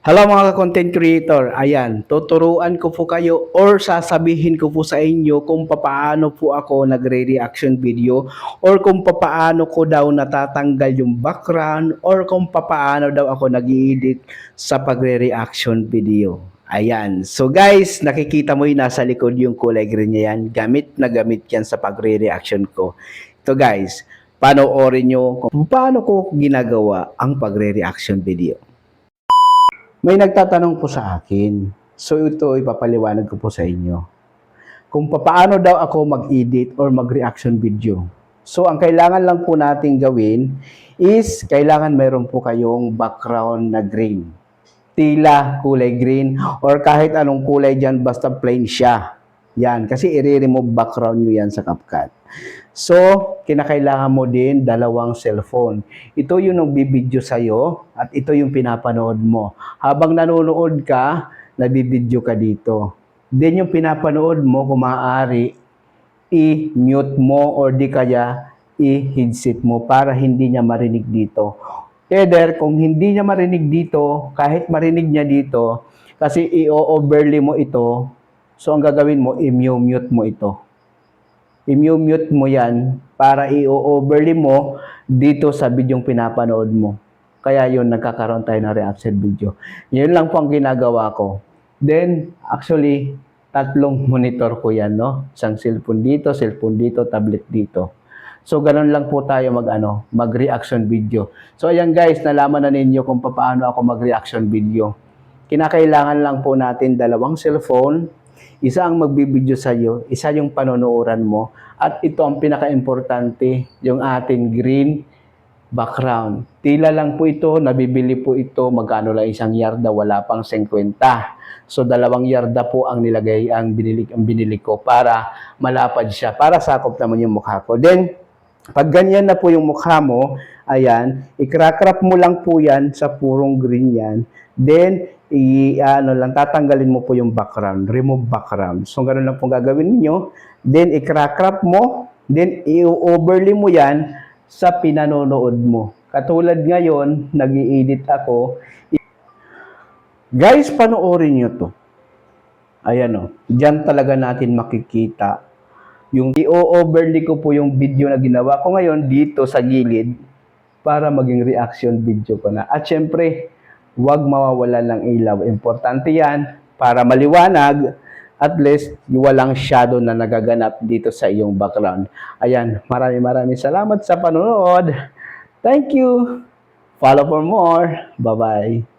Hello mga content creator, ayan, tuturuan ko po kayo or sasabihin ko po sa inyo kung papaano po ako nagre-reaction video or kung papaano ko daw natatanggal yung background or kung papaano daw ako nag-i-edit sa pagre-reaction video. Ayan, so guys, nakikita mo yung nasa likod yung kulay green niya yan, gamit na gamit yan sa pagre-reaction ko. Ito guys, panoorin nyo kung paano ko ginagawa ang pagre-reaction video. May nagtatanong po sa akin. So ito ipapaliwanag ko po sa inyo. Kung paano daw ako mag-edit or mag-reaction video. So ang kailangan lang po nating gawin is kailangan mayroon po kayong background na green. Tila kulay green or kahit anong kulay dyan basta plain siya. Yan, kasi i-remove background nyo yan sa CapCut. So, kinakailangan mo din dalawang cellphone. Ito yung nagbibideo sa'yo at ito yung pinapanood mo. Habang nanonood ka, nabibideo ka dito. Then yung pinapanood mo, kung maaari, i-mute mo or di kaya i-headset mo para hindi niya marinig dito. Either kung hindi niya marinig dito, kahit marinig niya dito, kasi i-overlay mo ito, so ang gagawin mo, i-mute mo ito. I-mute mo yan para i-overlay mo dito sa bidyong pinapanood mo. Kaya yun, nagkakaroon tayo ng reaction video. Yun lang po ang ginagawa ko. Then, actually, tatlong monitor ko yan, no? Isang cellphone dito, tablet dito. So, ganun lang po tayo mag-reaction video. So, ayan guys, nalaman na ninyo kung paano ako mag-reaction video. Kinakailangan lang po natin dalawang cellphone, isa ang magbibideo sa iyo, isa yung panonood mo, at ito ang pinaka-importante, yung ating green background. Tila lang po ito, nabibili po ito, magkano lang isang yarda, wala pang 50. So 2 yarda po ang nilagay, ang binili ko para malapad siya, para sakop naman yung mukha ko. Then, pag ganyan na po yung mukha mo, ayan, i-crack mo lang po yan sa purong green yan. Then, tatanggalin mo po yung background, remove background. So, ganun lang po gagawin niyo. Then, i-crack mo, then i-overlay mo yan sa pinanonood mo. Katulad ngayon, nag-i-edit ako. Guys, panoorin nyo to. Ayan o, dyan talaga natin makikita. Yung i-overlay ko po yung video na ginawa ko ngayon dito sa gilid para maging reaction video ko na. At syempre, huwag mawawala ng ilaw. Importante yan para maliwanag, at least walang shadow na nagaganap dito sa iyong background. Ayan, maraming salamat sa panonood. Thank you. Follow for more. Bye-bye.